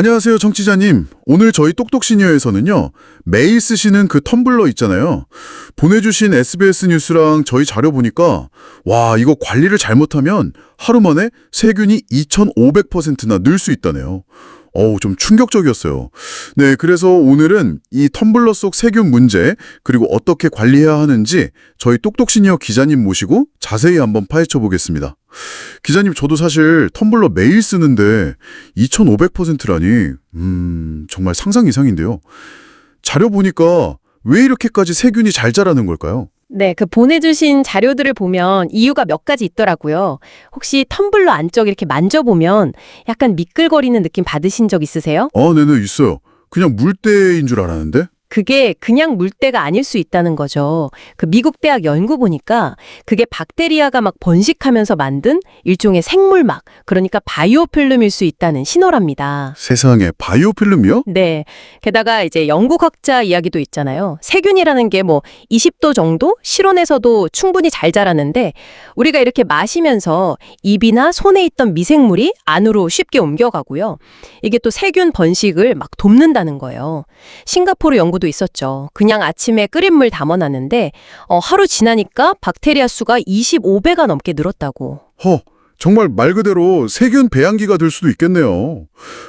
안녕하세요, 청취자님. 오늘 저희 똑똑시니어에서는요, 매일 쓰시는 그 텀블러 있잖아요. 보내주신 SBS 뉴스랑 저희 자료 보니까, 와, 이거 관리를 잘못하면 하루 만에 세균이 2,500%나 늘 수 있다네요. 좀 충격적이었어요. 네, 그래서 오늘은 이 텀블러 속 세균 문제, 그리고 어떻게 관리해야 하는지 저희 똑똑시니어 기자님 모시고 자세히 한번 파헤쳐 보겠습니다. 기자님, 저도 사실 텀블러 매일 쓰는데 2,500%라니, 정말 상상 이상인데요. 자료 보니까 왜 이렇게까지 세균이 잘 자라는 걸까요? 네, 보내주신 자료들을 보면 이유가 몇 가지 있더라고요. 혹시 텀블러 안쪽 이렇게 만져보면 약간 미끌거리는 느낌 받으신 적 있으세요? 네네, 있어요. 그냥 물때인 줄 알았는데? 그게 그냥 물때가 아닐 수 있다는 거죠. 미국 대학 연구 보니까 그게 박테리아가 막 번식하면서 만든 일종의 생물막, 그러니까 바이오필름일 수 있다는 신호랍니다. 세상에, 바이오필름이요? 네. 게다가 이제 영국학자 이야기도 있잖아요. 세균이라는 게 20도 정도 실온에서도 충분히 잘 자라는데 우리가 이렇게 마시면서 입이나 손에 있던 미생물이 안으로 쉽게 옮겨가고요. 이게 또 세균 번식을 막 돕는다는 거예요. 싱가포르 연구도 있었죠. 그냥 아침에 끓인 물 담아놨는데 하루 지나니까 박테리아 수가 25배가 넘게 늘었다고. 정말 말 그대로 세균 배양기가 될 수도 있겠네요.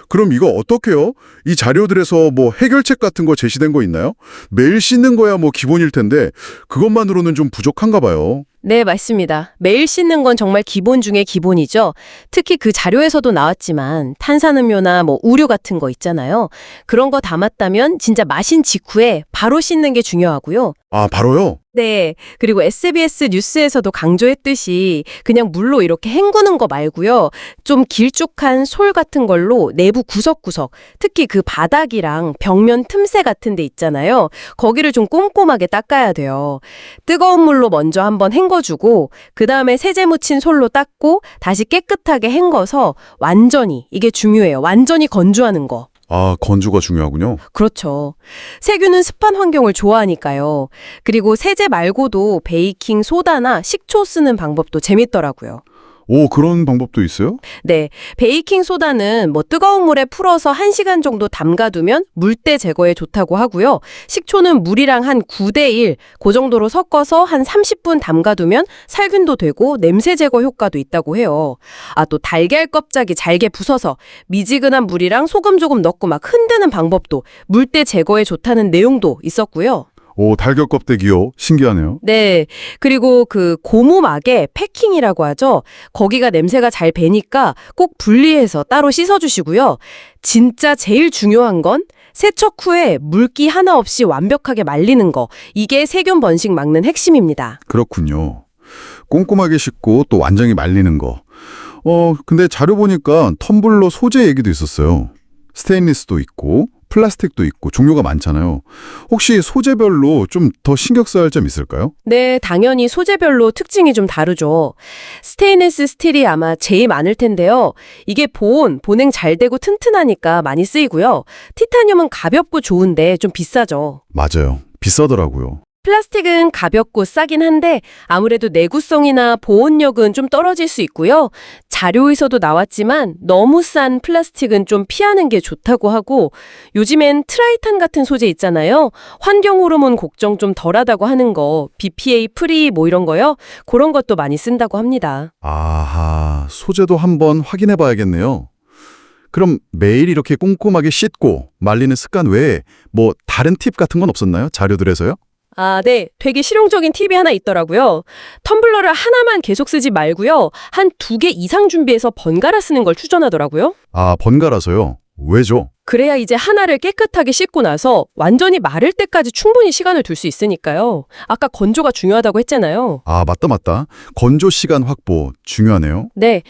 그럼 이거 어떡해요? 이 자료들에서 해결책 같은 거 제시된 거 있나요? 매일 씻는 거야 기본일 텐데 그것만으로는 좀 부족한가 봐요. 네, 맞습니다. 매일 씻는 건 정말 기본 중에 기본이죠. 특히 그 자료에서도 나왔지만 탄산음료나 우유 같은 거 있잖아요. 그런 거 담았다면 진짜 마신 직후에 바로 씻는 게 중요하고요. 아, 바로요? 네. 그리고 SBS 뉴스에서도 강조했듯이 그냥 물로 이렇게 헹구는 거 말고요. 좀 길쭉한 솔 같은 걸로 내부 구석구석, 특히 그 바닥이랑 벽면 틈새 같은 데 있잖아요. 거기를 좀 꼼꼼하게 닦아야 돼요. 뜨거운 물로 먼저 한번 헹궈주고 그다음에 세제 묻힌 솔로 닦고 다시 깨끗하게 헹궈서 완전히, 이게 중요해요. 완전히 건조하는 거. 아, 건조가 중요하군요. 그렇죠. 세균은 습한 환경을 좋아하니까요. 그리고 세제 말고도 베이킹 소다나 식초 쓰는 방법도 재밌더라고요. 오, 그런 방법도 있어요? 네, 베이킹 소다는 뜨거운 물에 풀어서 1시간 정도 담가두면 물때 제거에 좋다고 하고요. 식초는 물이랑 한 9대1, 그 정도로 섞어서 한 30분 담가두면 살균도 되고 냄새 제거 효과도 있다고 해요. 또 달걀 껍질이 잘게 부숴서 미지근한 물이랑 소금 조금 넣고 막 흔드는 방법도 물때 제거에 좋다는 내용도 있었고요. 오, 달걀 껍데기요. 신기하네요. 네. 그리고 고무막에 패킹이라고 하죠. 거기가 냄새가 잘 배니까 꼭 분리해서 따로 씻어주시고요. 진짜 제일 중요한 건 세척 후에 물기 하나 없이 완벽하게 말리는 거. 이게 세균 번식 막는 핵심입니다. 그렇군요. 꼼꼼하게 씻고 또 완전히 말리는 거. 근데 자료 보니까 텀블러 소재 얘기도 있었어요. 스테인리스도 있고 플라스틱도 있고 종류가 많잖아요. 혹시 소재별로 좀 더 신경 써야 할 점 있을까요? 네, 당연히 소재별로 특징이 좀 다르죠. 스테인리스 스틸이 아마 제일 많을 텐데요. 이게 보냉 잘 되고 튼튼하니까 많이 쓰이고요. 티타늄은 가볍고 좋은데 좀 비싸죠. 맞아요. 비싸더라고요. 플라스틱은 가볍고 싸긴 한데 아무래도 내구성이나 보온력은 좀 떨어질 수 있고요. 자료에서도 나왔지만 너무 싼 플라스틱은 좀 피하는 게 좋다고 하고 요즘엔 트라이탄 같은 소재 있잖아요. 환경 호르몬 걱정 좀 덜하다고 하는 거, BPA 프리 이런 거요. 그런 것도 많이 쓴다고 합니다. 아하, 소재도 한번 확인해 봐야겠네요. 그럼 매일 이렇게 꼼꼼하게 씻고 말리는 습관 외에 다른 팁 같은 건 없었나요? 자료들에서요? 네. 되게 실용적인 팁이 하나 있더라고요. 텀블러를 하나만 계속 쓰지 말고요. 한 2개 이상 준비해서 번갈아 쓰는 걸 추천하더라고요. 아, 번갈아서요? 왜죠? 그래야 이제 하나를 깨끗하게 씻고 나서 완전히 마를 때까지 충분히 시간을 둘 수 있으니까요. 아까 건조가 중요하다고 했잖아요. 아, 맞다. 건조 시간 확보 중요하네요. 네.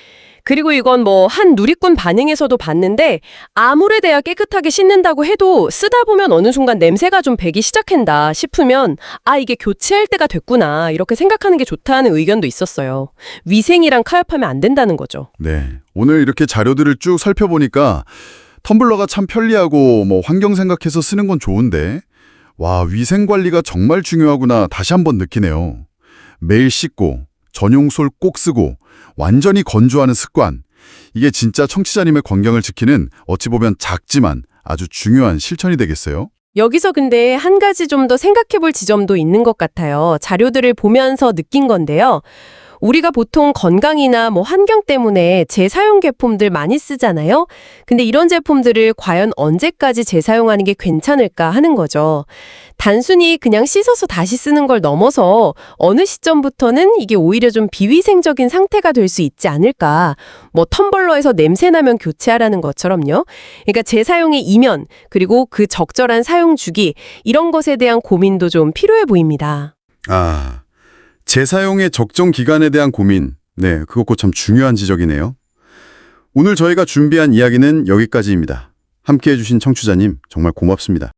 그리고 이건 한 누리꾼 반응에서도 봤는데 아무래 돼야 깨끗하게 씻는다고 해도 쓰다 보면 어느 순간 냄새가 좀 배기 시작한다 싶으면 이게 교체할 때가 됐구나 이렇게 생각하는 게 좋다는 의견도 있었어요. 위생이랑 타협하면 안 된다는 거죠. 네. 오늘 이렇게 자료들을 쭉 살펴보니까 텀블러가 참 편리하고 환경 생각해서 쓰는 건 좋은데 와, 위생 관리가 정말 중요하구나 다시 한번 느끼네요. 매일 씻고 전용 솔 꼭 쓰고 완전히 건조하는 습관, 이게 진짜 청취자님의 건강을 지키는 어찌 보면 작지만 아주 중요한 실천이 되겠어요? 여기서 근데 한 가지 좀 더 생각해 볼 지점도 있는 것 같아요. 자료들을 보면서 느낀 건데요. 우리가 보통 건강이나 환경 때문에 재사용 제품들 많이 쓰잖아요. 근데 이런 제품들을 과연 언제까지 재사용하는 게 괜찮을까 하는 거죠. 단순히 그냥 씻어서 다시 쓰는 걸 넘어서 어느 시점부터는 이게 오히려 좀 비위생적인 상태가 될 수 있지 않을까. 텀블러에서 냄새 나면 교체하라는 것처럼요. 그러니까 재사용의 이면, 그리고 그 적절한 사용 주기, 이런 것에 대한 고민도 좀 필요해 보입니다. 아, 재사용의 적정 기간에 대한 고민. 네, 그것도 참 중요한 지적이네요. 오늘 저희가 준비한 이야기는 여기까지입니다. 함께해 주신 청취자님 정말 고맙습니다.